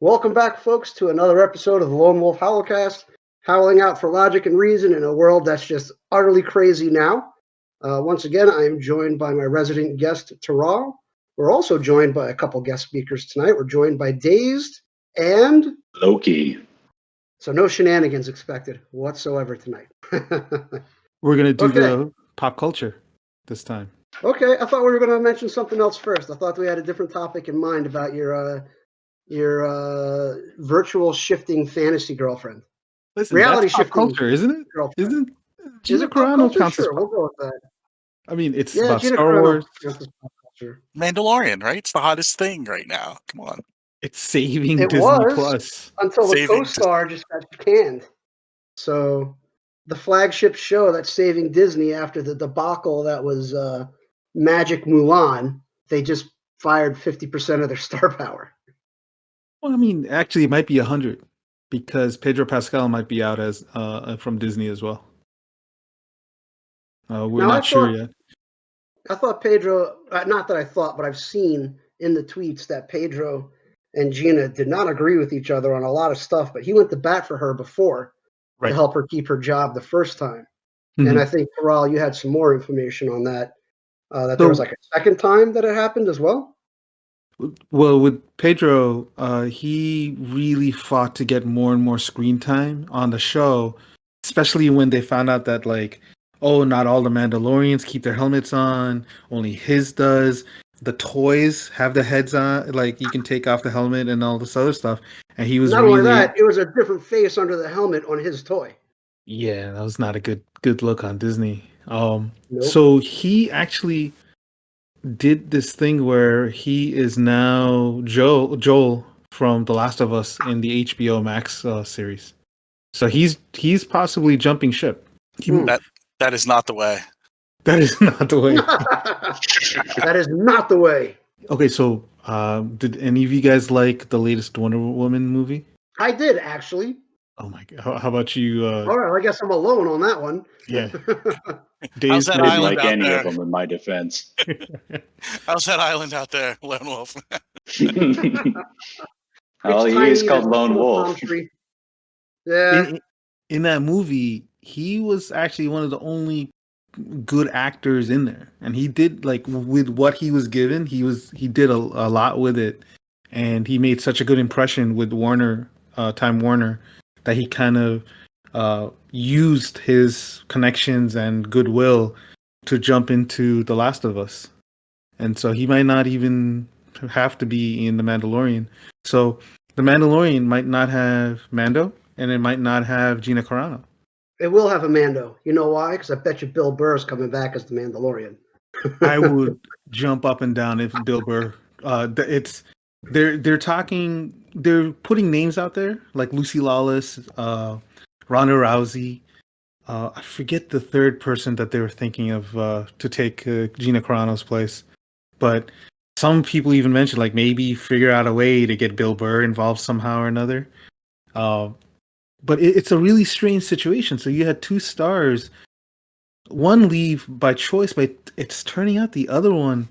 Welcome back, folks, to another episode of the Lone Wolf Howlcast, howling out for logic and reason in a world that's just utterly crazy now. Once again, I am joined by my resident guest, Taral. We're also joined by a couple guest speakers tonight. We're joined by Dazed and Loki. So no shenanigans expected whatsoever tonight. We're going to do Okay. the pop culture this time. Okay, I thought we were going to mention something else first. I thought we had a different topic in mind about your virtual shifting fantasy girlfriend. Listen, Reality that's pop shifting culture, isn't it? girlfriend. Isn't Is Gina it pop Carano culture? counts as Sure, pop? we'll go with that. I mean, it's Yeah, about Gina Star Carano Wars. counts as pop culture. Mandalorian, right? It's the hottest thing right now. Come on. It's saving It Disney was Plus. until the Saving co-star just got canned. So the flagship show that's saving Disney after the debacle that was Magic Mulan, they just fired 50% of their star power. Well, I mean, actually, it might be 100 because Pedro Pascal might be out as from Disney as well. We're Now, not sure yet. I thought Pedro, not that I thought, but I've seen in the tweets that Pedro and Gina did not agree with each other on a lot of stuff, but he went to bat for her before to help her keep her job the first time. Mhm. And I think, Taral, you had some more information on that, that there was like a second time that it happened as well? Well, with Pedro, he really fought to get more and more screen time on the show, especially when they found out that, like, oh, not all the Mandalorians keep their helmets on, only his does. The toys have the heads on, like you can take off the helmet and all this other stuff. And he was Not really, only that, it was a different face under the helmet on his toy. yeah, that was not a good look on Disney. Nope. So he actually did this thing where he is now Joel from The Last of Us in the HBO Max series. So he's possibly jumping ship. That is not the way. That is not the way. That is not the way. Okay, so did any of you guys like the latest Wonder Woman movie? I did, actually. Oh my god! How about you? All right, I guess I'm alone on that one. Yeah. How's that I didn't island like out any there? of them in my defense. How's that island out there, Lone Wolf? Oh, It's he is tiny, called there's Lone no Wolf. palm tree. Yeah. In that movie, he was actually one of the only good actors in there, and he did, like, with what he was given, he did a lot with it, and he made such a good impression with Time Warner, that he kind of used his connections and goodwill to jump into The Last of Us, and so he might not even have to be in The Mandalorian. So The Mandalorian might not have Mando, and it might not have Gina Carano. It will have a Mando. You know why? Because I bet you Bill Burr is coming back as the Mandalorian. I would jump up and down if Bill Burr. They're putting names out there like Lucy Lawless, Ronda Rousey. I forget the third person that they were thinking of to take Gina Carano's place, but some people even mentioned, like, maybe figure out a way to get Bill Burr involved somehow or another. But it's a really strange situation. So you had two stars, one leave by choice, but it's turning out the other one.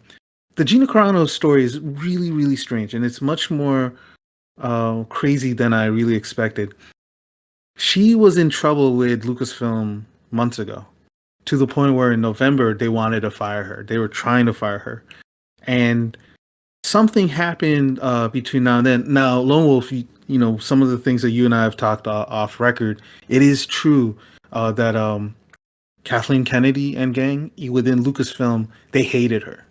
The Gina Carano story is really, really strange, and it's much more crazy than I really expected. She was in trouble with Lucasfilm months ago, to the point where in November they wanted to fire her. They were trying to fire her, and something happened between now and then. Now, Lone Wolf, you know, some of the things that you and I have talked off record, it is true that Kathleen Kennedy and gang within Lucasfilm, they hated her.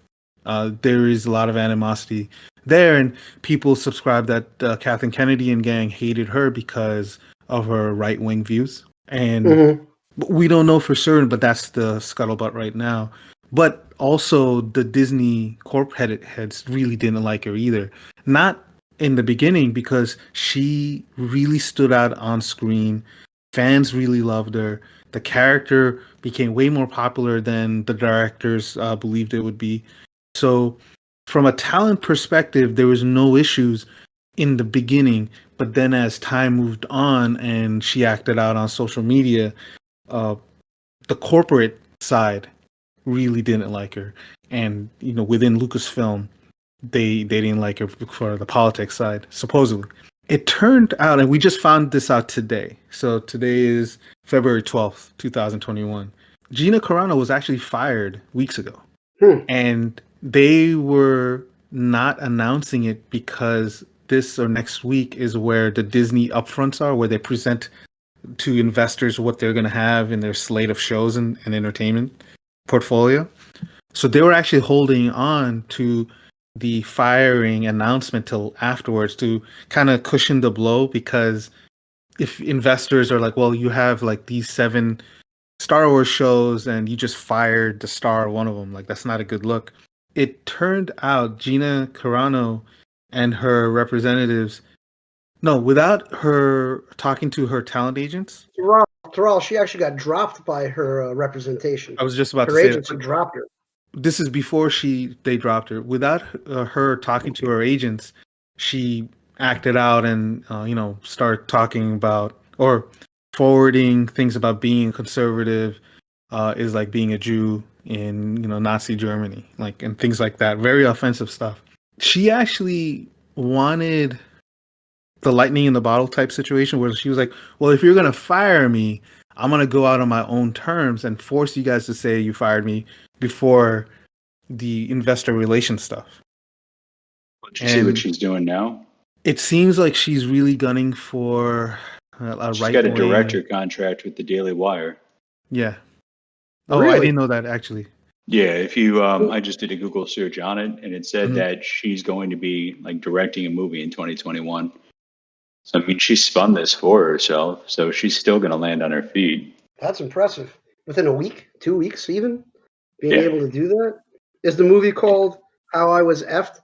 There is a lot of animosity there, and people subscribe that Kathleen Kennedy and gang hated her because of her right-wing views. And we don't know for certain, but that's the scuttlebutt right now. But also the Disney corp heads really didn't like her either. Not in the beginning, because she really stood out on screen. Fans really loved her. The character became way more popular than the directors believed it would be. So from a talent perspective, there was no issues in the beginning. But then as time moved on and she acted out on social media, the corporate side really didn't like her. And, within Lucasfilm, they didn't like her for the politics side, supposedly. It turned out, and we just found this out today. So today is February 12th, 2021. Gina Carano was actually fired weeks ago. And they were not announcing it because this or next week is where the Disney upfronts are, where they present to investors what they're going to have in their slate of shows and entertainment portfolio. So they were actually holding on to the firing announcement till afterwards to kind of cushion the blow, because if investors are like, well, you have like these 7 Star Wars shows and you just fired the star of one of them, like that's not a good look. It turned out Gina Carano and her representatives, no, without her talking to her talent agents. Terrell, she actually got dropped by her representation. I was just about her to say agents dropped her. This is before they dropped her. Without her talking to her agents, she acted out and started talking about or forwarding things about being conservative is like being a Jew in Nazi Germany, like, and things like that. Very offensive stuff. She actually wanted the lightning in the bottle type situation where she was like, well, if you're gonna fire me, I'm gonna go out on my own terms and force you guys to say you fired me before the investor relations stuff. Did you see what she's doing now? It seems like she's really gunning for a She's right. got a director contract with the Daily Wire. Yeah. Oh, really? I didn't know that actually. Yeah, if you, I just did a Google search on it, and it said that she's going to be like directing a movie in 2021. So I mean, she spun this for herself, so she's still going to land on her feet. That's impressive. Within a week, 2 weeks, even being able to do that. Is the movie called "How I Was Effed"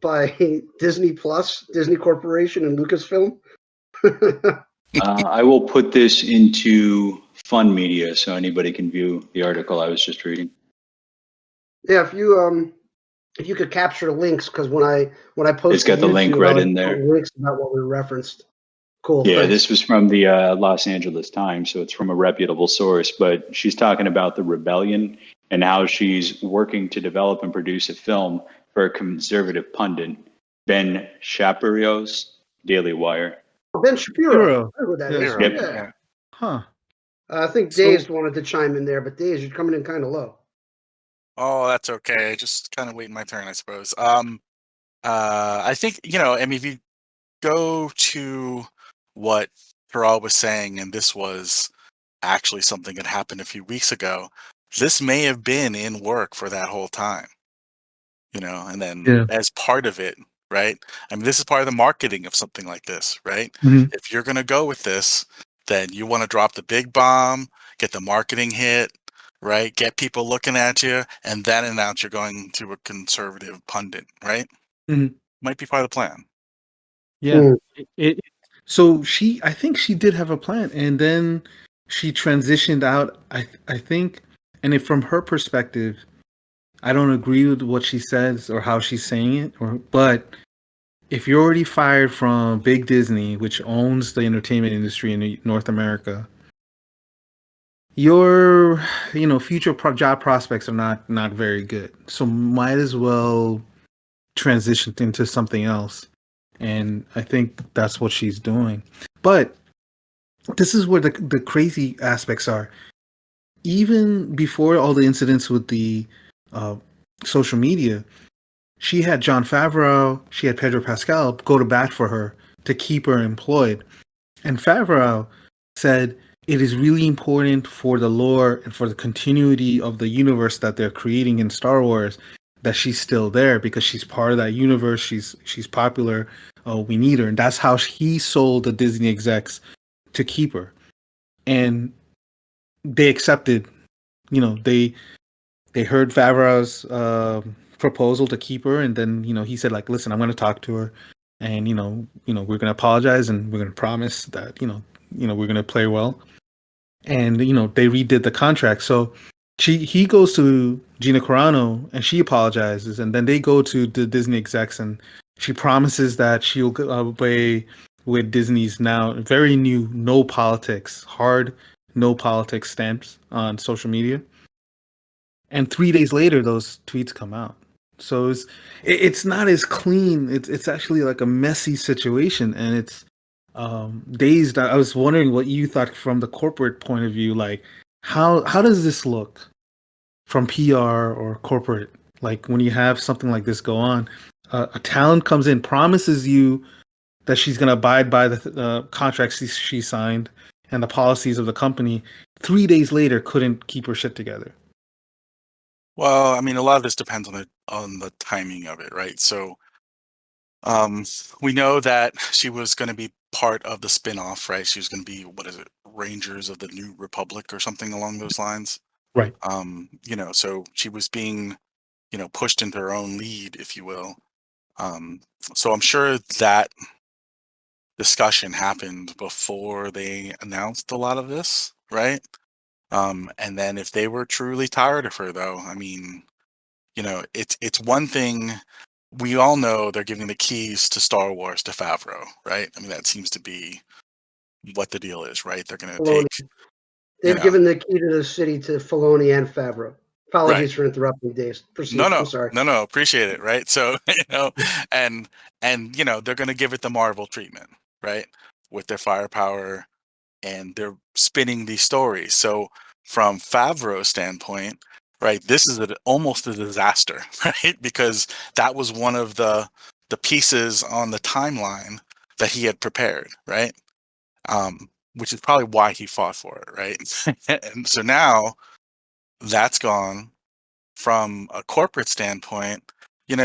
by Disney Plus, Disney Corporation, and Lucasfilm? I will put this into Fun Media so anybody can view the article I was just reading. Yeah, if you could capture links, because when I posted, it's got the link right in there. Links about what we referenced. Cool. Yeah, thanks. This was from the Los Angeles Times, so it's from a reputable source. But she's talking about the rebellion and how she's working to develop and produce a film for a conservative pundit, Ben Shapiro's Daily Wire. Ben Shapiro. I know who that is. Yep. Yeah. Huh. I think Dazed wanted to chime in there, but Dazed, you're coming in kind of low. Oh, that's okay. Just kind of waiting my turn, I suppose. I think, I mean, if you go to what Terrell was saying, and this was actually something that happened a few weeks ago, this may have been in work for that whole time, and then as part of it, right? I mean, this is part of the marketing of something like this, right? Mm-hmm. If you're going to go with this, then you want to drop the big bomb, get the marketing hit, right? Get people looking at you, and then announce you're going to a conservative pundit, right? Mm-hmm. Might be part of the plan. Yeah. So I think she did have a plan, and then she transitioned out. I think, and from her perspective, I don't agree with what she says or how she's saying it. But if you're already fired from Big Disney, which owns the entertainment industry in North America, your future job prospects are not very good. So might as well transition into something else. And I think that's what she's doing. But this is where the crazy aspects are. Even before all the incidents with the social media, she had Jon Favreau, she had Pedro Pascal go to bat for her to keep her employed. And Favreau said it is really important for the lore and for the continuity of the universe that they're creating in Star Wars that she's still there, because she's part of that universe. She's popular. We need her. And that's how he sold the Disney execs to keep her. And they accepted, they heard Favreau's proposal to keep her. And then, he said, like, listen, I'm going to talk to her, and, we're going to apologize, and we're going to promise that, we're going to play well. And, they redid the contract. So he goes to Gina Carano and she apologizes, and then they go to the Disney execs, and she promises that she'll obey with Disney's now very new no politics stamps on social media. And 3 days later, those tweets come out. So it's not as clean. It's actually like a messy situation, and it's Dazed. I was wondering what you thought from the corporate point of view. Like, how does this look from PR or corporate? Like when you have something like this go on, a talent comes in, promises you that she's going to abide by the contracts she signed and the policies of the company. 3 days later, couldn't keep her shit together. Well, I mean, a lot of this depends on the timing of it, right? So, we know that she was going to be part of the spin-off, right? She was going to be, what is it, Rangers of the New Republic or something along those lines. Right. So she was being, pushed into her own lead, if you will. So I'm sure that discussion happened before they announced a lot of this, right? And then if they were truly tired of her, though, I mean, it's one thing. We all know they're giving the keys to Star Wars to Favreau, right? I mean, that seems to be what the deal is, right? They're going to Filoni. take, They've given the key to the city to Filoni and Favreau. right. Apologies for interrupting, Dave. Proceed. I'm sorry. No, appreciate it, right? So, and they're going to give it the Marvel treatment, right? With their firepower, and they're spinning these stories. So from Favreau's standpoint, right, this is almost a disaster, right? Because that was one of the pieces on the timeline that he had prepared, right? Which is probably why he fought for it, right? And so now that's gone. From a corporate standpoint,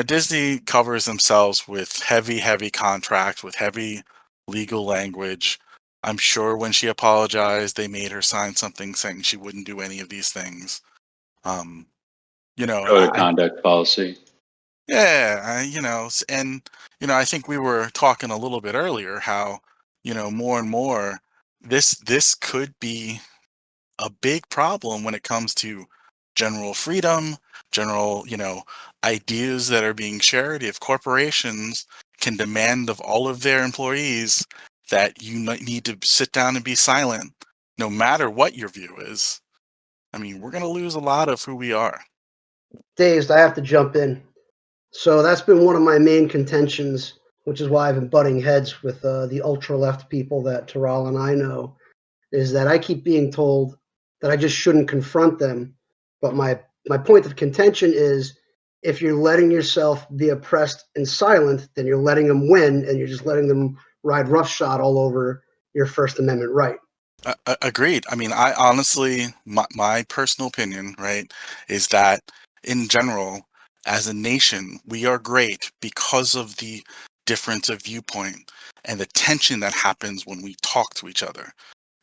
Disney covers themselves with heavy contracts, with heavy legal language. I'm sure when she apologized, they made her sign something saying she wouldn't do any of these things. Um, Code of conduct policy. Yeah, I think we were talking a little bit earlier how, more and more this could be a big problem when it comes to general freedom, general, ideas that are being shared. If corporations can demand of all of their employees that you need to sit down and be silent, no matter what your view is, I mean, we're going to lose a lot of who we are. Dazed, I have to jump in. So that's been one of my main contentions, which is why I've been butting heads with the ultra-left people that Taral and I know, is that I keep being told that I just shouldn't confront them. But my point of contention is if you're letting yourself be oppressed and silent, then you're letting them win, and you're just letting them ride roughshod all over your First Amendment right. Agreed. I mean, I honestly, my personal opinion, right, is that in general, as a nation, we are great because of the difference of viewpoint and the tension that happens when we talk to each other,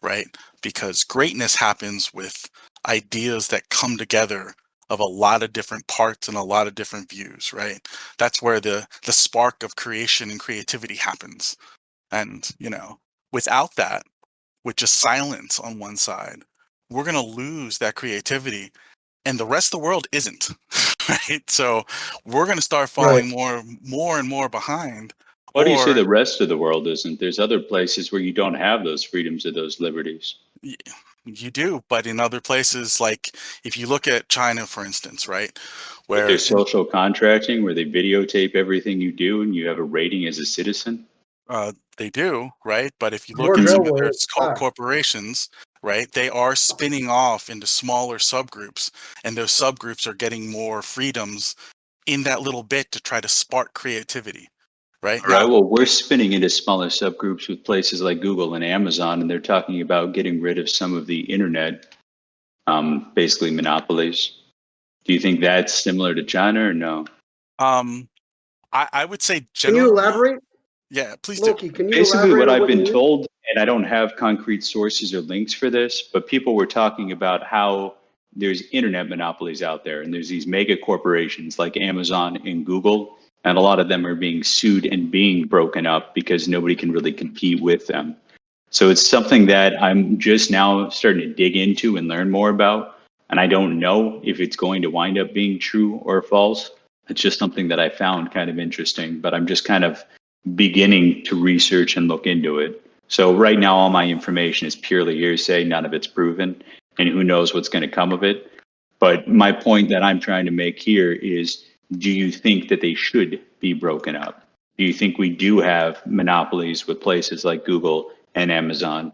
right? Because greatness happens with ideas that come together of a lot of different parts and a lot of different views, right? That's where the spark of creation and creativity happens. And, without that, with just silence on one side, we're going to lose that creativity, and the rest of the world isn't, right? So we're going to start falling more and more behind. Why do you say the rest of the world isn't? There's other places where you don't have those freedoms or those liberties. You do, but in other places, like if you look at China, for instance, right? Where there's social contracting, where they videotape everything you do and you have a rating as a citizen. They do, right? But if you look at some of their corporations, right, they are spinning off into smaller subgroups, and those subgroups are getting more freedoms in that little bit to try to spark creativity, right? All right. Well, we're spinning into smaller subgroups with places like Google and Amazon, and they're talking about getting rid of some of the internet, basically monopolies. Do you think that's similar to China or no? I would say generally. Can you elaborate? Yeah, please Loki, do. Can you basically elaborate what I've been told, and I don't have concrete sources or links for this, but people were talking about how there's internet monopolies out there, and there's these mega corporations like Amazon and Google, and a lot of them are being sued and being broken up because nobody can really compete with them. So it's something that I'm just now starting to dig into and learn more about, and I don't know if it's going to wind up being true or false. It's just something that I found kind of interesting, but I'm just kind of beginning to research and look into it. So right now, all my information is purely hearsay. None of it's proven, and who knows what's going to come of it. But my point that I'm trying to make here is do you think that they should be broken up? Do you think we do have monopolies with places like Google and Amazon?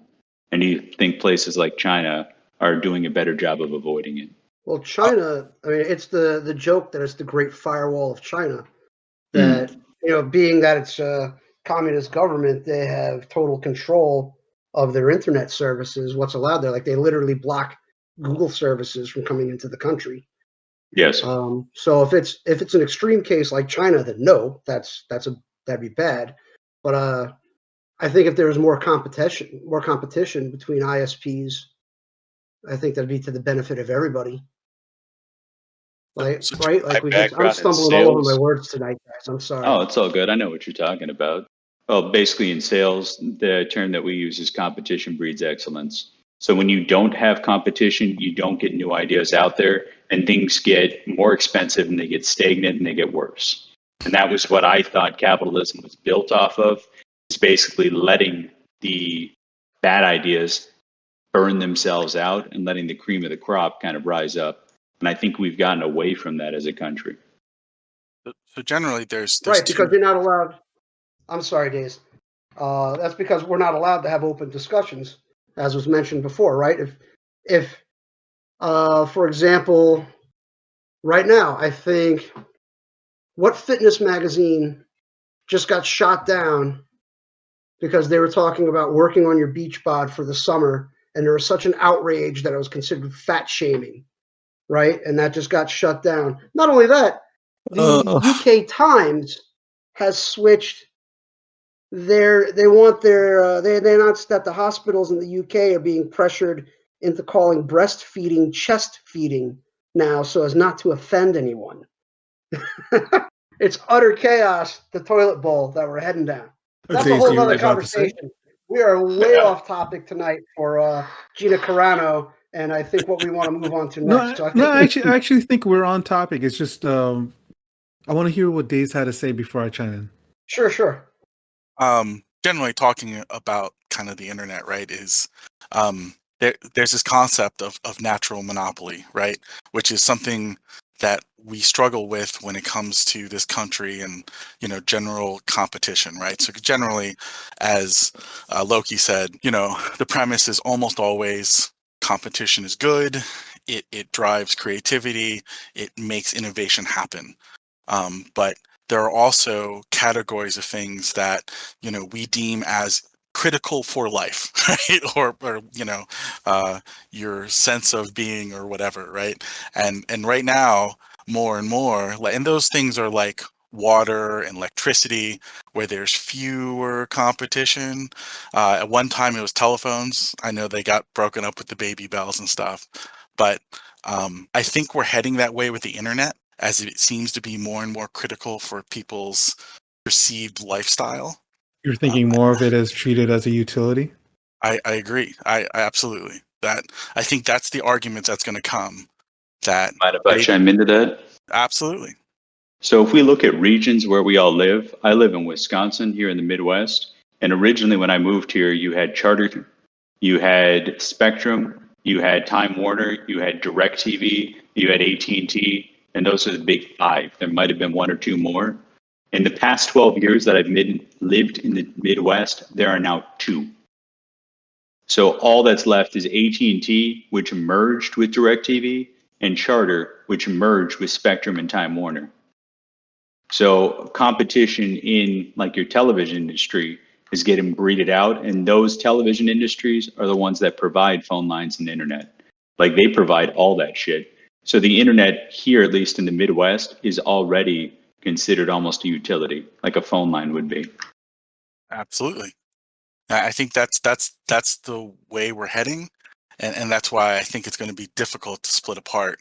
And do you think places like China are doing a better job of avoiding it? Well, China, I mean, it's the joke that it's the Great Firewall of China. That, being that it's a communist government, they have total control of their internet services, what's allowed there. Like, they literally block Google services from coming into the country. Yes. So if it's an extreme case like China, then no, that'd be bad. But I think if there was more competition between ISPs, I think that'd be to the benefit of everybody. Right? I'm stumbling all over my words tonight, guys. I'm sorry. Oh, it's all good. I know what you're talking about. Well, basically in sales, the term that we use is competition breeds excellence. So when you don't have competition, you don't get new ideas out there, and things get more expensive and they get stagnant and they get worse. And that was what I thought capitalism was built off of. It's basically letting the bad ideas burn themselves out and letting the cream of the crop kind of rise up. And I think we've gotten away from that as a country. So generally, there's right, because you're not allowed. I'm sorry, Dazed. That's because we're not allowed to have open discussions, as was mentioned before, right? If for example, right now, I think what fitness magazine just got shot down because they were talking about working on your beach bod for the summer, and there was such an outrage that it was considered fat shaming. Right, and that just got shut down. Not only that, the UK Times has switched they announced that the hospitals in the UK are being pressured into calling breastfeeding chest feeding now, so as not to offend anyone. It's utter chaos, the toilet bowl that we're heading down. That's a whole other conversation. We are way off topic tonight for Gina Carano. And I think what we want to move on to next. I actually think we're on topic. It's just I want to hear what Dazed had to say before I chime in. Sure. Generally, talking about kind of the internet, right, is there's this concept of natural monopoly, right, which is something that we struggle with when it comes to this country and general competition, right? So generally, as Loki said, the premise is almost always competition is good. It drives creativity. It makes innovation happen. But there are also categories of things that we deem as critical for life, right? Or your sense of being or whatever, right? And right now, more and more, and those things are like water and electricity, where there's fewer competition. At one time, it was telephones. I know they got broken up with the baby bells and stuff, but I think we're heading that way with the internet, as it seems to be more and more critical for people's perceived lifestyle. You're thinking more of it as treated as a utility? I agree. I absolutely. I think that's the argument that's going to come. Mind if I chime into that? Absolutely. So if we look at regions where we all live, I live in Wisconsin here in the Midwest. And originally when I moved here, you had Charter, you had Spectrum, you had Time Warner, you had DirecTV, you had AT&T, and those are the big five. There might have been one or two more. In the past 12 years that I've lived in the Midwest, there are now two. So all that's left is AT&T, which merged with DirecTV, and Charter, which merged with Spectrum and Time Warner. So competition in like your television industry is getting breeded out, and those television industries are the ones that provide phone lines and internet. Like they provide all that shit. So the internet here, at least in the Midwest, is already considered almost a utility, like a phone line would be. Absolutely. I think that's the way we're heading, and that's why I think it's going to be difficult to split apart.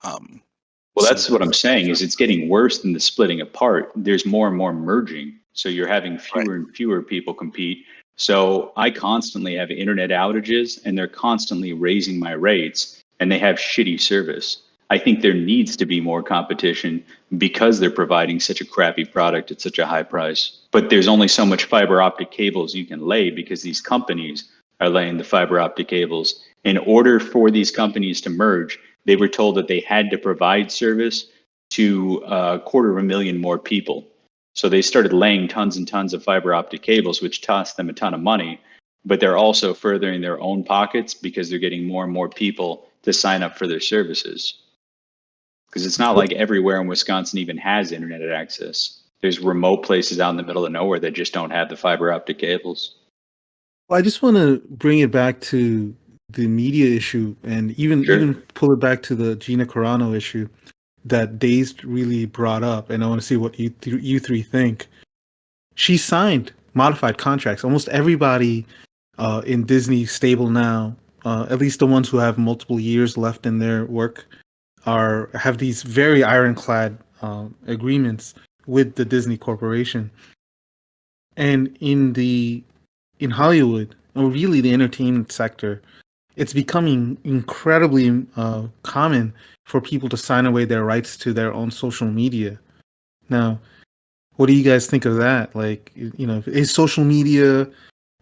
Well, that's what I'm saying, is it's getting worse than the splitting apart. There's more and more merging. So you're having fewer and fewer people compete. So I constantly have internet outages, and they're constantly raising my rates, and they have shitty service. I think there needs to be more competition because they're providing such a crappy product at such a high price. But there's only so much fiber optic cables you can lay because these companies are laying the fiber optic cables. In order for these companies to merge, they were told that they had to provide service to 250,000 more people. So they started laying tons and tons of fiber optic cables, which cost them a ton of money, but they're also furthering their own pockets because they're getting more and more people to sign up for their services. Because it's not like everywhere in Wisconsin even has internet access. There's remote places out in the middle of nowhere that just don't have the fiber optic cables. Well, I just want to bring it back to the media issue and even pull it back to the Gina Carano issue that Dazed really brought up, and I want to see what you three think. She signed modified contracts. Almost everybody in Disney stable now, at least the ones who have multiple years left in their work, have these very ironclad agreements with the Disney Corporation. And in Hollywood, or really the entertainment sector, it's becoming incredibly common for people to sign away their rights to their own social media. Now, what do you guys think of that? Like, is social media,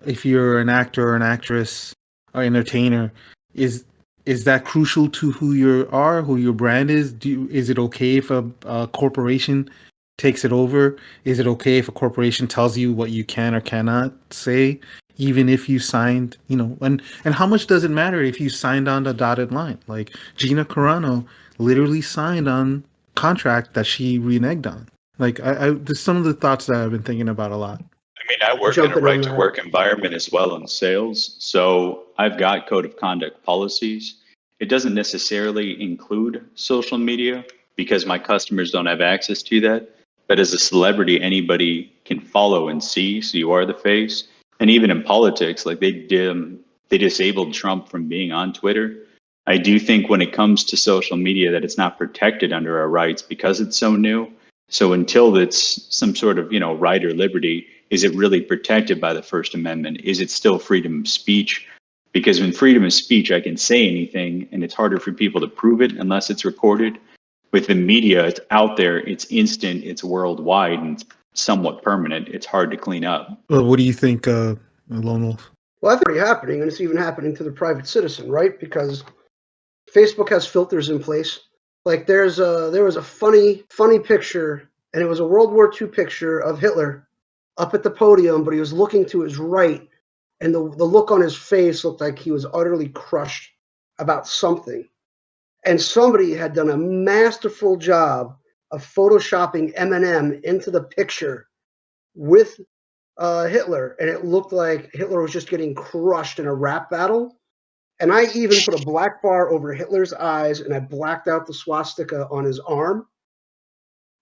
if you're an actor or an actress or entertainer, is that crucial to who your brand is? Is it okay if a corporation takes it over? Is it okay if a corporation tells you what you can or cannot say, even if you signed, and how much does it matter if you signed on the dotted line? Like Gina Carano literally signed on contract that she reneged on. Like there's some of the thoughts that I've been thinking about a lot. I mean, I work in a right to work environment as well in sales. So I've got code of conduct policies. It doesn't necessarily include social media because my customers don't have access to that. But as a celebrity, anybody can follow and see. So you are the face. And even in politics, like they disabled Trump from being on Twitter. I do think when it comes to social media that it's not protected under our rights because it's so new. So until it's some sort of, right or liberty, is it really protected by the First Amendment? Is it still freedom of speech? Because in freedom of speech, I can say anything and it's harder for people to prove it unless it's recorded. With the media, it's out there, it's instant, it's worldwide, and it's somewhat permanent. It's hard to clean up. Well, what do you think, Lone Wolf? Well, that's already happening, and it's even happening to the private citizen, right? Because Facebook has filters in place. Like there was a funny picture, and it was a World War II picture of Hitler up at the podium, but he was looking to his right, and the look on his face looked like he was utterly crushed about something. And somebody had done a masterful job of photoshopping Eminem into the picture with Hitler, and it looked like Hitler was just getting crushed in a rap battle. And I even put a black bar over Hitler's eyes, and I blacked out the swastika on his arm.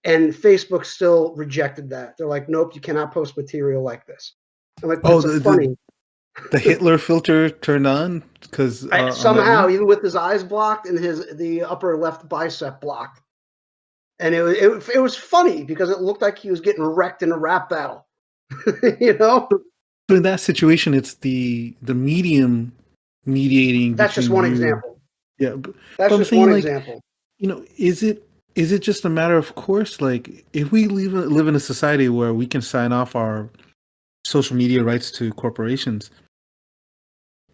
And Facebook still rejected that. They're like, nope, you cannot post material like this. I'm like, that's funny. The Hitler filter turned on because somehow, even with his eyes blocked and the upper left bicep blocked, and it was funny because it looked like he was getting wrecked in a rap battle. So in that situation, it's the medium mediating. That's just one example. Yeah, that's just one example. Is it just a matter of course? Like, if we live in a society where we can sign off our social media rights to corporations,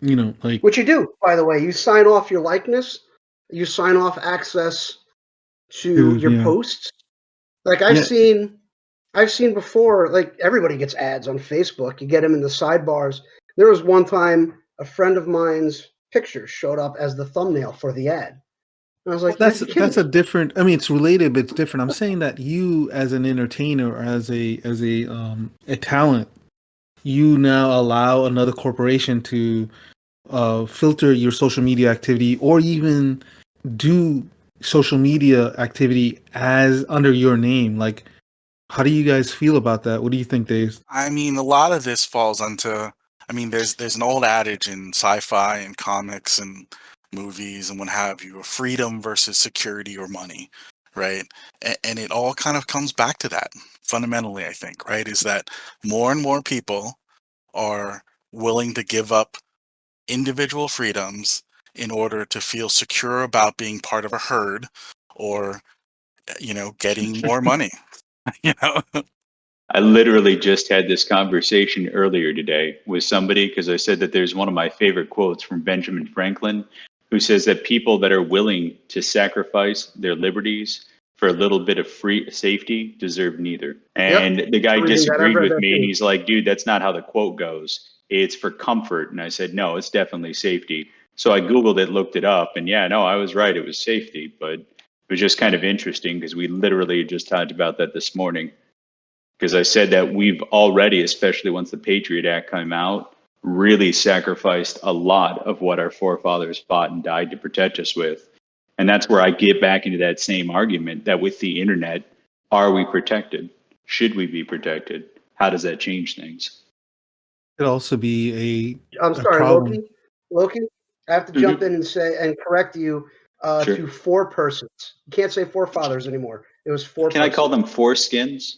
which you do, by the way, you sign off your likeness, you sign off access to your posts. Like I've seen before, like everybody gets ads on Facebook. You get them in the sidebars. There was one time a friend of mine's picture showed up as the thumbnail for the ad. And I was like, that's a different. I mean, it's related, but it's different. I'm saying that you, as an entertainer, or as a talent, you now allow another corporation to filter your social media activity, or even do social media activity as under your name. Like, how do you guys feel about that? What do you think, Dave? I mean, a lot of this falls onto. I mean, there's an old adage in sci-fi and comics and movies and what have you, of freedom versus security or money, right? And it all kind of comes back to that fundamentally, I think, right? Is that more and more people are willing to give up individual freedoms in order to feel secure about being part of a herd or, getting more money, I literally just had this conversation earlier today with somebody because I said that there's one of my favorite quotes from Benjamin Franklin, who says that people that are willing to sacrifice their liberties for a little bit of free safety deserve neither. And the guy I'm reading that. I've disagreed read with that me, and too. he's like, dude, that's not how the quote goes. It's for comfort. And I said, no, it's definitely safety. So I Googled it, looked it up, and yeah, no, I was right. It was safety. But it was just kind of interesting because we literally just talked about that this morning. Because I said that we've already, especially once the Patriot Act came out, really sacrificed a lot of what our forefathers fought and died to protect us with. And that's where I get back into that same argument that with the internet, are we protected? Should we be protected? How does that change things? Could also be I'm a sorry, problem. Loki, I have to jump in and say and correct you Sure. to 4 persons. You can't say forefathers anymore. It was 4 Can I persons. call them foreskins?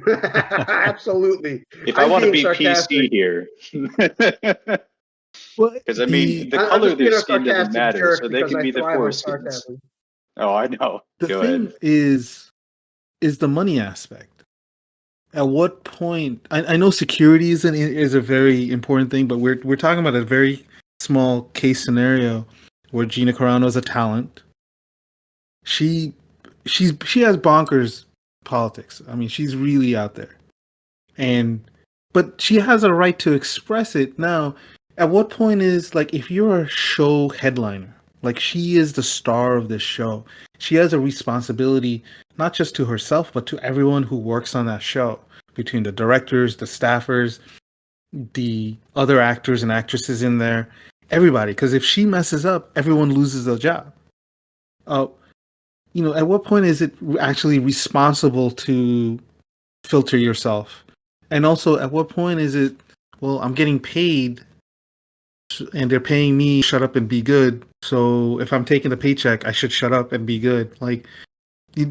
Absolutely. If I I'm want to being be sarcastic. PC here, Well, because I mean, the I'm color just of their being a skin doesn't sarcastic matter, jerk so they because can I be the thrive on foreskins. sarcasm. Oh, I know. the Go thing ahead. is the money aspect. At what point? I know security is a very important thing, but we're talking about a very small case scenario where Gina Carano is a talent. She has bonkers politics. I mean, she's really out there, but she has a right to express it. Now, at what point is like if you're a show headliner, like she is the star of this show, she has a responsibility not just to herself but to everyone who works on that show, between the directors, the staffers, the other actors and actresses in there, everybody. Because if she messes up, everyone loses their job. Uh, at what point is it actually responsible to filter yourself? And also, at what point is it, well, I'm getting paid and they're paying me shut up and be good. So if I'm taking the paycheck, I should shut up and be good. Like, do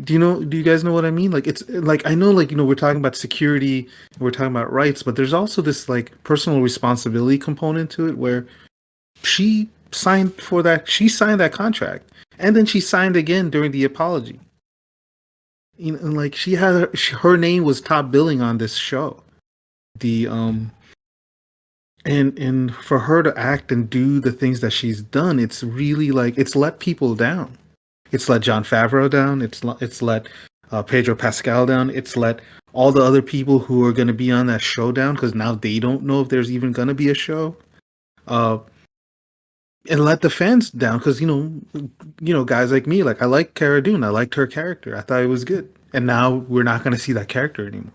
you guys know what I mean? Like, it's like, I know, like, we're talking about security, we're talking about rights, but there's also this like personal responsibility component to it where she signed that contract. And then she signed again during the apology. And like she had her name was top billing on this show. The and for her to act and do the things that she's done, it's really like it's let people down. It's let Jon Favreau down. It's let Pedro Pascal down. It's let all the other people who are going to be on that show down because now they don't know if there's even going to be a show. And let the fans down because guys like me, like I like Cara Dune. I liked her character. I thought it was good. And now we're not going to see that character anymore.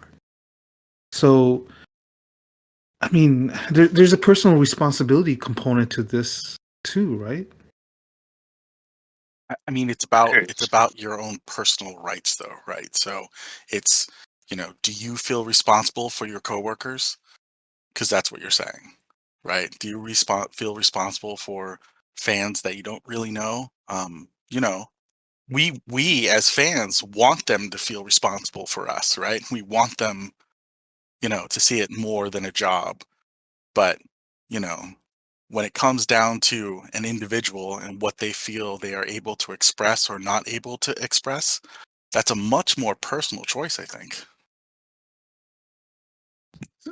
So, I mean, there's a personal responsibility component to this too, right? I mean, it's about your own personal rights, though, right? So it's, do you feel responsible for your coworkers? Because that's what you're saying, right? Do you feel responsible for fans that you don't really know? We as fans want them to feel responsible for us, right? We want them, to see it more than a job. But, you know, when it comes down to an individual and what they feel they are able to express or not able to express, that's a much more personal choice, I think.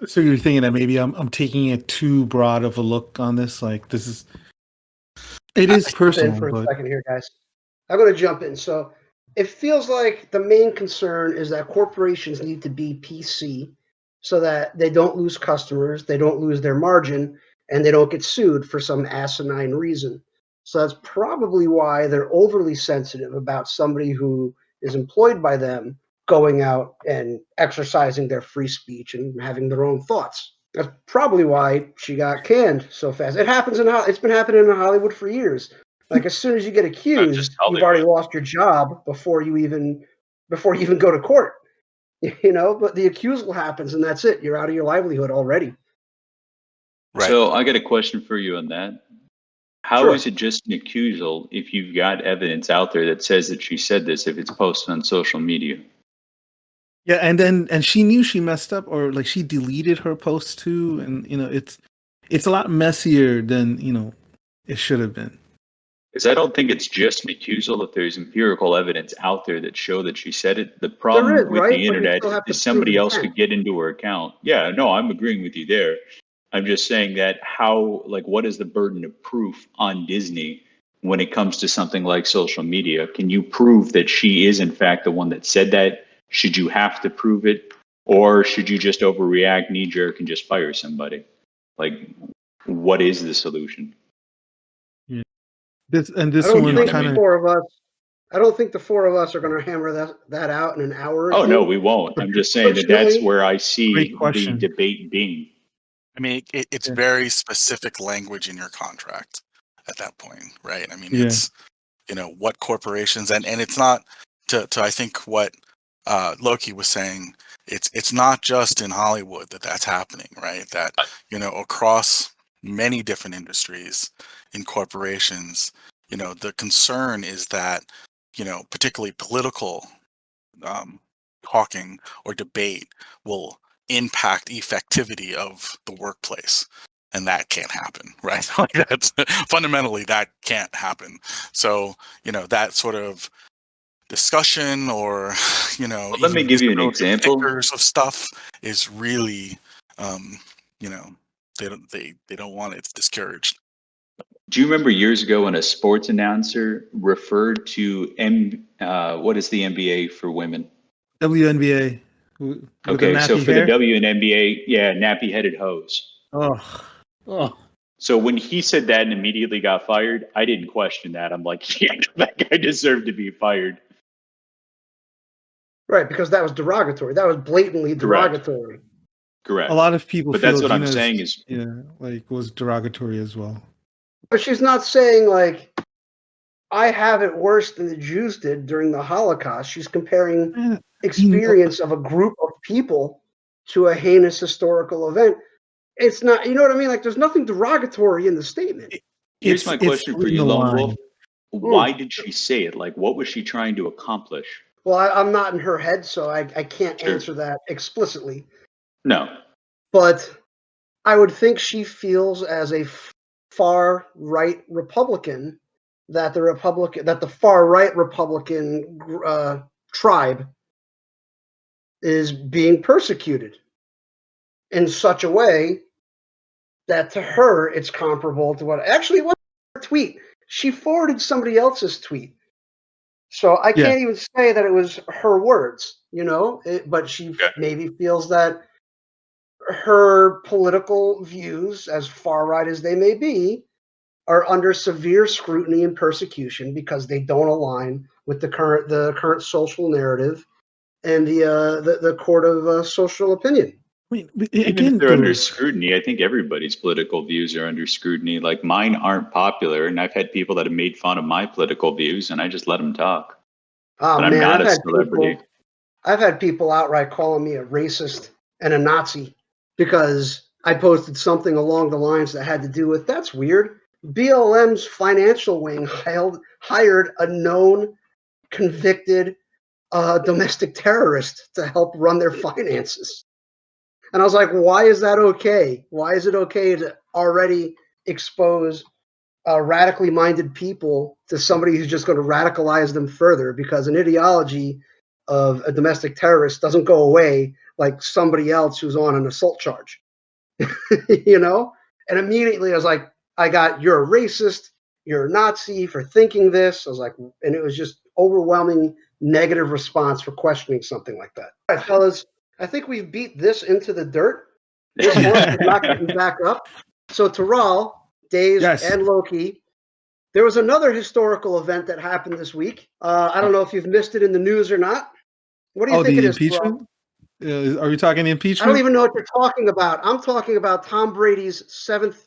So you're thinking that maybe I'm taking it too broad of a look on this. Like it is Jump in personal, for a but second here, guys. I'm going to jump in. So it feels like the main concern is that corporations need to be PC so that they don't lose customers, they don't lose their margin, and they don't get sued for some asinine reason. So that's probably why they're overly sensitive about somebody who is employed by them going out and exercising their free speech and having their own thoughts. That's probably why she got canned so fast. It's been happening in Hollywood for years. Like as soon as you get Not just accused, you've Hollywood. already lost your job before you even go to court. But the accusal happens and that's it. You're out of your livelihood already. Right. So I got a question for you on that. How Sure. is it just an accusal if you've got evidence out there that says that she said this if it's posted on social media? yeah, and she knew she messed up, or like she deleted her post too, and it's a lot messier than it should have been. Because I don't think it's just an accusal if there's empirical evidence out there that show that she said it. The There problem is, with right? the But you internet still have to is prove somebody else intent. could get into her account. Yeah, no, I'm agreeing with you there. I'm just saying that what is the burden of proof on Disney when it comes to something like social media? Can you prove that she is in fact the one that said that? Should you have to prove it? Or should you just overreact, knee jerk, and just fire somebody? Like, what is the solution? Yeah. This I don't one think kind the of. four of us. I don't think the four of us are going to hammer that out in an hour or Oh, two. no, we won't. I'm just saying that that's Unfortunately, where I Great see the question. debate being. I mean, it's Yeah. very specific language in your contract at that point, right? I mean, Yeah. it's, what corporations, and it's not to I think what Loki was saying, it's not just in Hollywood that's happening, right? That, across many different industries in corporations, the concern is that, particularly political talking or debate will impact effectivity of the workplace, and that can't happen, right? Like, that's fundamentally, that can't happen. So that sort of discussion, or Well, let me even give you an visibility example. stickers of stuff is really, you know they don't want it. It's discouraged. Do you remember years ago when a sports announcer referred to what is the NBA for women? WNBA with the Okay, so nappy for the hair. WNBA, yeah, nappy-headed hose. Oh, oh, So when he said that and immediately got fired, I didn't question that. I'm like, yeah, that guy deserved to be fired. right? Because that was derogatory. That was blatantly Correct. derogatory. Correct. a lot of people But feel that's what I'm Gina's saying is, was derogatory as well. But she's not saying like I have it worse than the Jews did during the Holocaust. She's comparing Yeah, experience of a group of people to a heinous historical event. It's not, you know what I mean? Like there's nothing derogatory in the statement. here's my it's question for in you, the Lone Wolf. line. Why did she say it? Like, what was she trying to accomplish? Well, I'm not in her head, so I can't Sure. answer that explicitly. No. But I would think she feels as a far right Republican that the far right Republican tribe is being persecuted in such a way that to her it's comparable to what actually was her tweet. She forwarded somebody else's tweet. So I Yeah. can't even say that it was her words, but she Okay. maybe feels that her political views, as far right as they may be, are under severe scrutiny and persecution because they don't align with the current social narrative and the court of social opinion. I mean, Even if again, they're under dude, scrutiny, I think everybody's political views are under scrutiny. Like mine aren't popular, and I've had people that have made fun of my political views, and I just let them talk. Oh But I'm man, not a celebrity. I've had people outright calling me a racist and a Nazi because I posted something along the lines that had to do with that's weird. BLM's financial wing hired a known convicted domestic terrorist to help run their finances. And I was like, why is that okay? Why is it okay to already expose radically minded people to somebody who's just going to radicalize them further? Because an ideology of a domestic terrorist doesn't go away like somebody else who's on an assault charge, And immediately I was like, you're a racist, you're a Nazi for thinking this. I was like, and it was just overwhelming negative response for questioning something like that. All right, fellas, I think we've beat this into the dirt. This horse is not getting back up. So Taral, Dazed, Yes. and Loki, there was another historical event that happened this week. I don't know if you've missed it in the news or not. What do you think the it is, Taral? impeachment? Are we talking I impeachment? don't even know what you're talking about. I'm talking about Tom Brady's 7th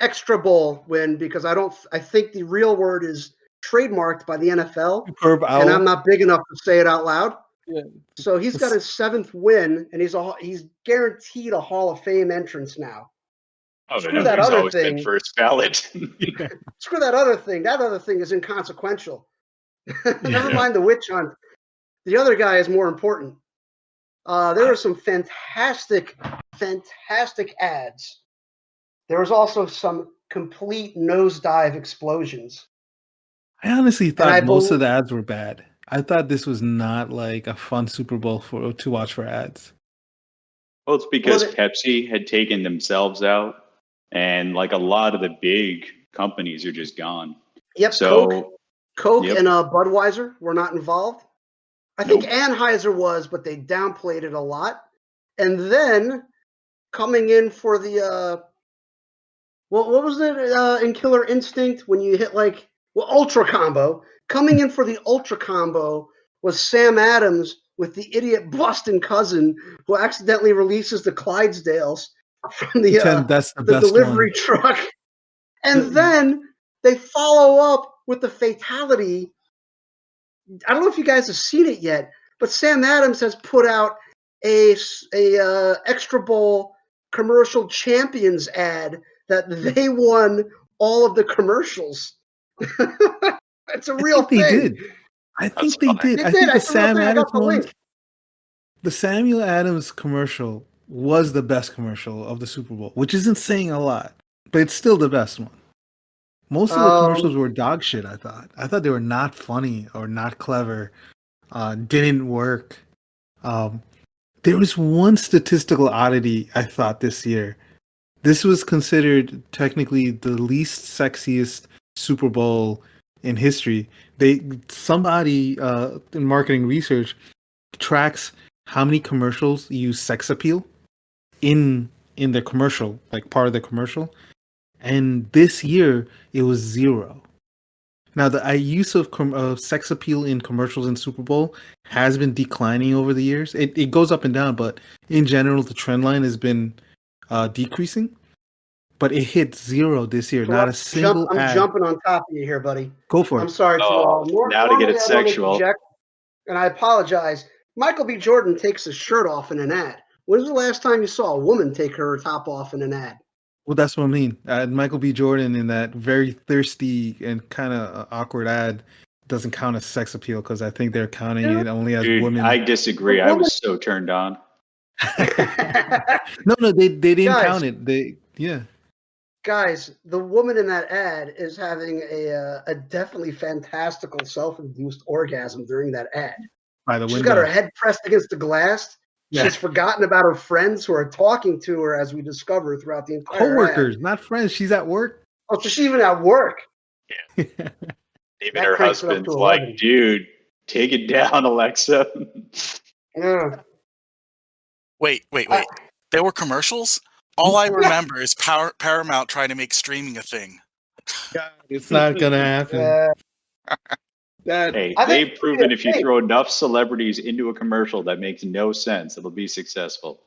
ExtraBowl win because I think the real word is trademarked by the NFL, Superb and owl. I'm not big enough to say it out loud. Yeah. So he's got his 7th win, and he's guaranteed a Hall of Fame entrance now. Oh, Screw that he's other always thing. been first ballot. Screw that other thing. That other thing is inconsequential. Never mind the witch hunt. The other guy is more important. There were some fantastic ads. There was also some complete nosedive explosions. I honestly And I thought most of believe- the ads were bad. I thought this was not like a fun Super Bowl to watch for ads. Well, it's because Well, Pepsi had taken themselves out, and like a lot of the big companies are just gone. Yep, So, Coke yep. and Budweiser were not involved. I think Nope. Anheuser was, but they downplayed it a lot. And then coming in for the what was it in Killer Instinct when you hit Ultra Combo? Coming in for the Ultra Combo was Sam Adams with the idiot Boston cousin who accidentally releases the Clydesdales from That's the the best delivery one. truck. And then they follow up with the fatality. I don't know if you guys have seen it yet, but Sam Adams has put out a ExtraBowl commercial champions ad that they won all of the commercials. It's a real think they thing. did. I That's think they funny. did. They I did. think the It's a real Sam thing. I Adams got the one, link. the Samuel Adams commercial was the best commercial of the Super Bowl, which isn't saying a lot, but it's still the best one. Most of the commercials were dog shit, I thought. I thought they were not funny or not clever, didn't work. There was one statistical oddity I thought this year. This was considered technically the least sexiest Super Bowl in history. Somebody in marketing research tracks how many commercials use sex appeal in the commercial, like part of the commercial. And this year it was 0. Now the use of sex appeal in commercials in Super Bowl has been declining over the years. It goes up and down, but in general the trend line has been decreasing. But it hit 0 this year. Not a single I'm ad. jumping on top of you here, buddy. Go for it. I'm sorry, Oh, now to get it normally I don't sexual. interject, and I apologize. Michael B. Jordan takes his shirt off in an ad. When's the last time you saw a woman take her top off in an ad? Well, that's what I mean. Michael B. Jordan in that very thirsty and kind of awkward ad doesn't count as sex appeal because I think they're counting it only as Dude, women. I disagree. I was so turned on. No, they didn't count it. Guys, the woman in that ad is having a definitely fantastical self-induced orgasm during that ad. By the She's window. got her head pressed against the glass. Yeah. She's forgotten about her friends who are talking to her, as we discover throughout the entire Co-workers, ad. not friends. She's at work. Oh, so she's even at work. Even That her cranks it up husband's to like, 11. dude, take it down, Alexa. Yeah. Wait. There were commercials? All I remember is Paramount trying to make streaming a thing. God, it's not gonna happen. Hey, they've proven if you throw enough celebrities into a commercial that makes no sense, it'll be successful.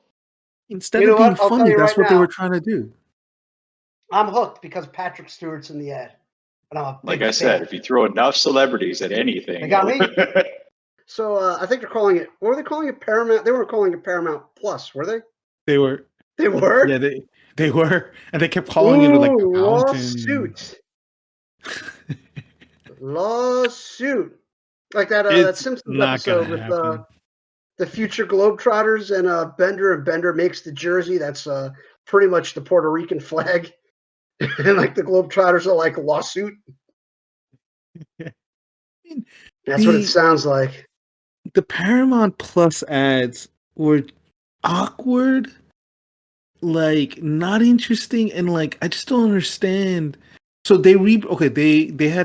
Instead of being funny, that's what they were trying to do. I'm hooked because Patrick Stewart's in the ad. And I'm a big like I said, if you throw enough celebrities at anything, they got me. So I think they're calling it. What were they calling it? Paramount. They were calling it Paramount Plus, were they? They were. They were. Yeah, they were, and they kept calling it like the lawsuit. Lawsuit. Like that Simpsons episode with the future Globetrotters and Bender makes the jersey. That's pretty much the Puerto Rican flag. And like the Globetrotters are like lawsuit. That's what it sounds like. The Paramount Plus ads were awkward, like not interesting, and like I just don't understand. So they had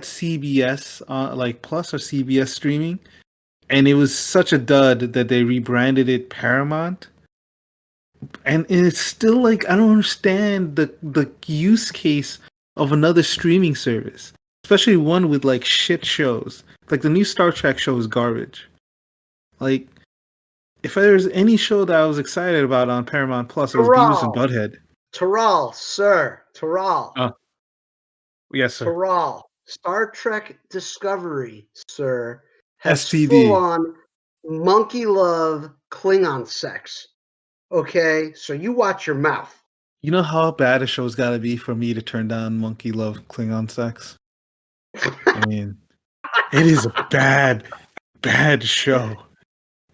CBS like Plus or CBS streaming, and it was such a dud that they rebranded it Paramount. And it's still like I don't understand the use case of another streaming service, especially one with like shit shows. Like the new Star Trek show is garbage. Like if there was any show that I was excited about on Paramount Plus, it was Beavis and Butthead. Terrell, sir. Terrell. Yes, sir. Terrell. Star Trek Discovery, sir, has STD. full-on monkey love Klingon sex. Okay, so you watch your mouth. You know how bad a show's got to be for me to turn down monkey love Klingon sex? I mean, it is a bad show.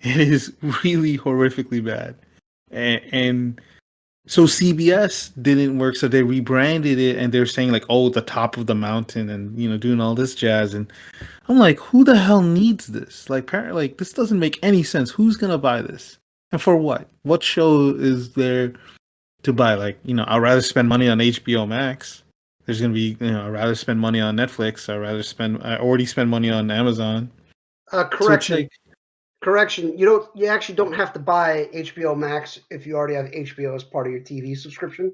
It is really horrifically bad. And so CBS didn't work, so they rebranded it, and they're saying like, "Oh, the top of the mountain," and doing all this jazz. And I'm like, who the hell needs this? Like this doesn't make any sense. Who's gonna buy this? And for what? What show is there to buy? Like, I'd rather spend money on HBO Max There's gonna be, I'd rather spend money on Netflix. I already spend money on Amazon. Correction. So Correction. You actually don't have to buy HBO Max if you already have HBO as part of your TV subscription.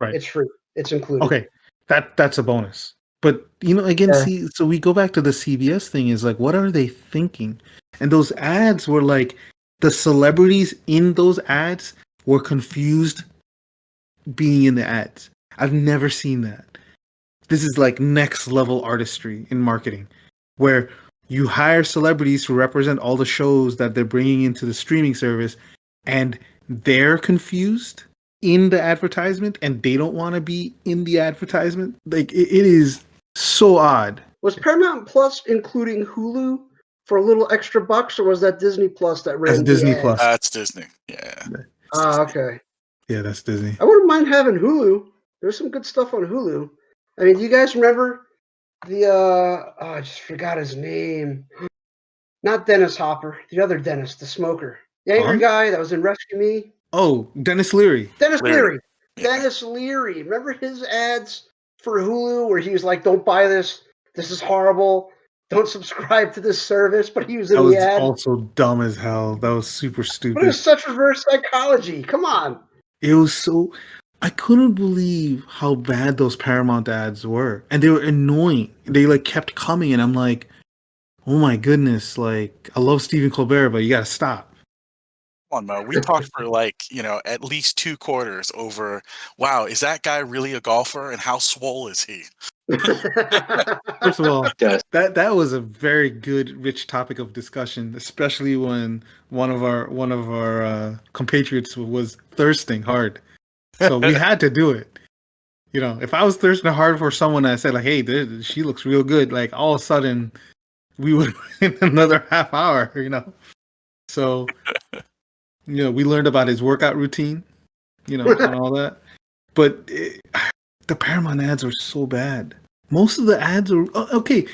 right. It's free. It's included. Okay, that's a bonus. But again, see, so we go back to the CBS thing. Is like, what are they thinking? And those ads were like, the celebrities in those ads were confused being in the ads. I've never seen that. This is like next level artistry in marketing, where you hire celebrities to represent all the shows that they're bringing into the streaming service, and they're confused in the advertisement, and they don't want to be in the advertisement. Like, it is so odd. Was Paramount Plus including Hulu for a little extra bucks, or was that Disney Plus that ran That's Disney the Plus. That's Disney. Yeah. Okay. Yeah, that's Disney. I wouldn't mind having Hulu. There's some good stuff on Hulu. I mean, do you guys remember the I just forgot his name. Not Dennis Hopper, the other Dennis, the smoker. The angry guy that was in Rescue Me. Oh, Dennis Leary. Dennis Leary. Yeah. Dennis Leary. Remember his ads for Hulu where he was like, "Don't buy this. This is horrible. Don't subscribe to this service." But he was in the ad. That was also dumb as hell. That was super stupid. But it was such reverse psychology. Come on. It was so... I couldn't believe how bad those Paramount ads were. And they were annoying. They like kept coming, and I'm like, oh my goodness, like, I love Stephen Colbert, but you gotta stop. Come on, Mo. We talked for at least 2 quarters over, wow, is that guy really a golfer, and how swole is he? First of all, that was a very good, rich topic of discussion, especially when one of our compatriots was thirsting hard. So we had to do it. If I was thirsting hard for someone that said like, "Hey, she looks real good," like all of a sudden we would in another half hour. So we learned about his workout routine, and all that. But the Paramount ads were so bad. Most of the ads are okay.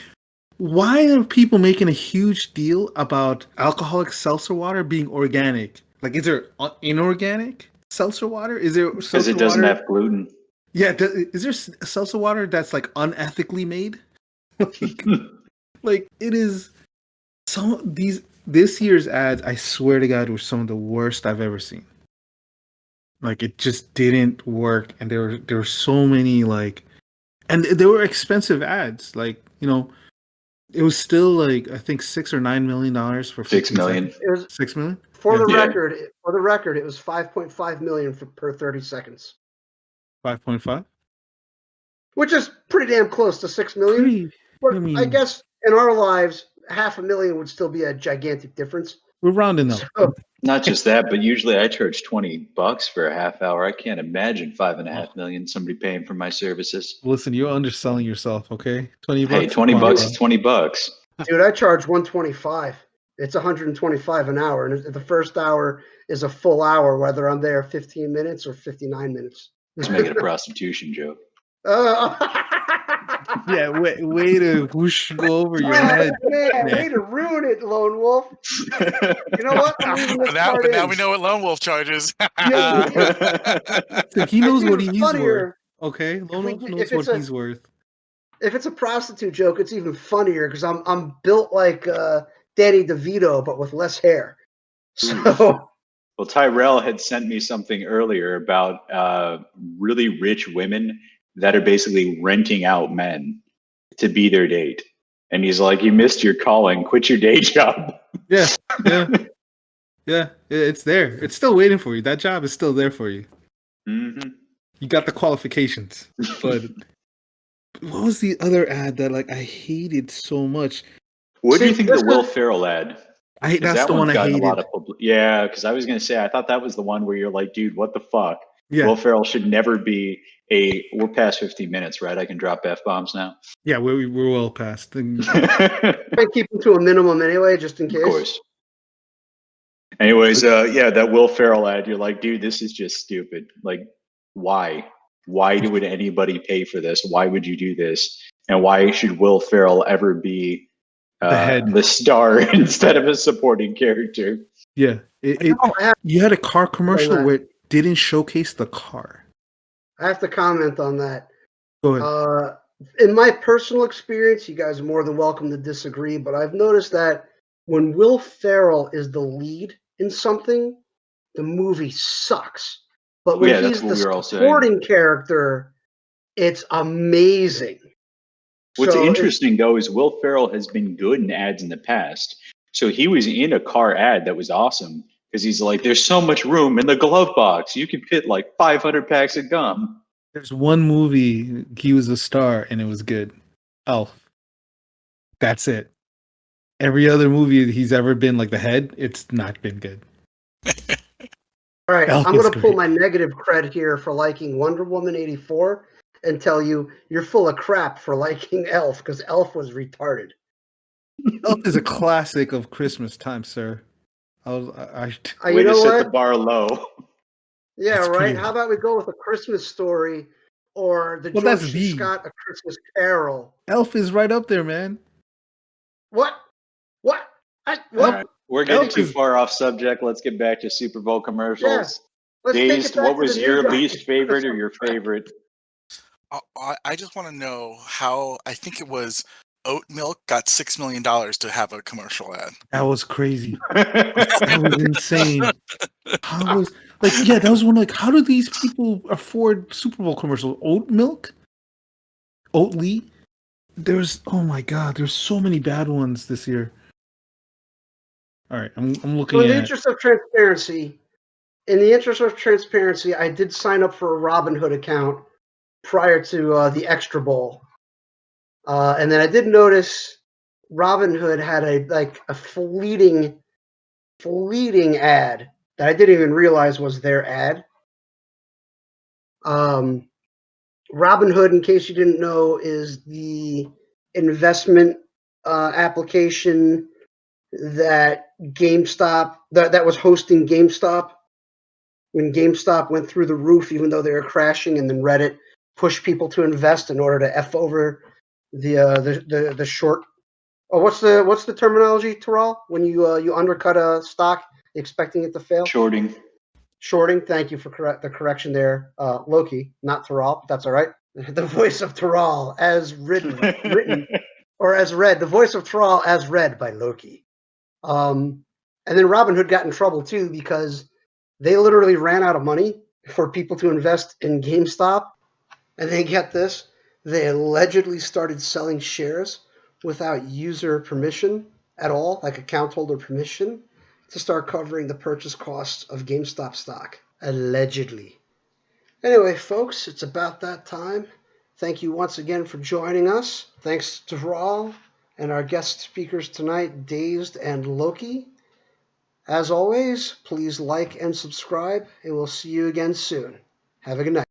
Why are people making a huge deal about alcoholic seltzer water being organic? Like, is there inorganic seltzer water? Is there because it doesn't have gluten? Yeah, is there seltzer water that's like unethically made? Like it is. Some of this year's ads, I swear to God, were some of the worst I've ever seen. Like, it just didn't work, and there were so many and they were expensive ads. Like, it was still like, I think $6 or $9 million for 6 million. It was, 6 million. For the record, it was 5.5 million per 30 seconds. 5.5, which is pretty damn close to 6 million. But I guess in our lives, 500,000 would still be a gigantic difference. We're rounding up. So, Not just that, but usually I charge $20 for a half hour. I can't imagine 5.5 million somebody paying for my services. Listen, you're underselling yourself, okay? $20. Hey, $20 is $20. Dude, I charge $125. It's $125 an hour, and the first hour is a full hour, whether I'm there 15 minutes or 59 minutes. Let's make it a prostitution joke. Yeah, way to whoosh go over your head. Man, way to ruin it, Lone Wolf. You know what? But now we know what Lone Wolf charges. He knows what he's worth. Okay, Lone Wolf knows what he's worth. If it's a prostitute joke, it's even funnier because I'm built like Danny DeVito, but with less hair. So. Well, Tyrell had sent me something earlier about really rich women that are basically renting out men to be their date. And he's like, you missed your calling. Quit your day job. Yeah. It's there. It's still waiting for you. That job is still there for you. Mm-hmm. You got the qualifications. But what was the other ad that I hated so much? What do you think of the Will Ferrell ad? That's the one I hated. Yeah, because I was going to say, I thought that was the one where you're like, dude, what the fuck? Yeah. Will Ferrell should never be we're past 15 minutes, right? I can drop F-bombs now. Yeah, we're well past. I keep them to a minimum anyway, just in case. Of course. Anyways, that Will Ferrell ad, you're like, dude, this is just stupid. Like, why? Why would anybody pay for this? Why would you do this? And why should Will Ferrell ever be the star instead of a supporting character? Yeah. You had a car commercial where it didn't showcase the car. I have to comment on that. Go ahead. In my personal experience, you guys are more than welcome to disagree, but I've noticed that when Will Ferrell is the lead in something, the movie sucks. But when Yeah, that's he's what the we were all saying. supporting character, it's amazing. What's So interesting, though, is Will Ferrell has been good in ads in the past. So he was in a car ad that was awesome because he's like, there's so much room in the glove box. You can fit like 500 packs of gum. There's one movie he was a star and it was good. Elf. That's it. Every other movie he's ever been like the head, it's not been good. all right, Elf I'm was going to pull great. my negative cred here for liking Wonder Woman 84 and tell you you're full of crap for liking Elf because Elf was retarded. Elf is a classic of Christmas time, sir. You Way to know set the what? bar low. Yeah, It's right. pretty. How about we go with A Christmas Story or the Well, George that's C. the Scott A Christmas Carol? Elf is right up there, man. What? What? All What? right, we're getting Elf too is far off subject. Let's get back to Super Bowl Yeah. commercials. Let's take it Dazed, back what to the was new your guy. least favorite or your favorite? I just want to know how. I think it was oat milk got $6 million to have a commercial ad. that was crazy. That was insane. How was that was one how do these people afford Super Bowl commercials? Oat milk? Oatly? Oh my god, there's so many bad ones this year. All right, I'm So looking in the at interest of transparency, I did sign up for a Robinhood account prior to the Extra Bowl, and then I did notice Robinhood had a fleeting ad that I didn't even realize was their ad. Robinhood, in case you didn't know, is the investment application that GameStop that was hosting GameStop when GameStop went through the roof, even though they were crashing, and then Reddit pushed people to invest in order to f over the short. Oh, what's the terminology, Terrell? When you undercut a stock, expecting it to fail? Shorting. Shorting. Thank you for the correction there, Loki, not Terrell. But that's all right. The voice of Terrell as written or as read. The voice of Terrell as read by Loki. And then Robinhood got in trouble too because they literally ran out of money for people to invest in GameStop. And then get this, they allegedly started selling shares without user permission at all, like account holder permission, to start covering the purchase costs of GameStop stock. Allegedly. Anyway, folks, it's about that time. Thank you once again for joining us. Thanks to Raul and our guest speakers tonight, Dazed and Loki. As always, please like and subscribe, and we'll see you again soon. Have a good night.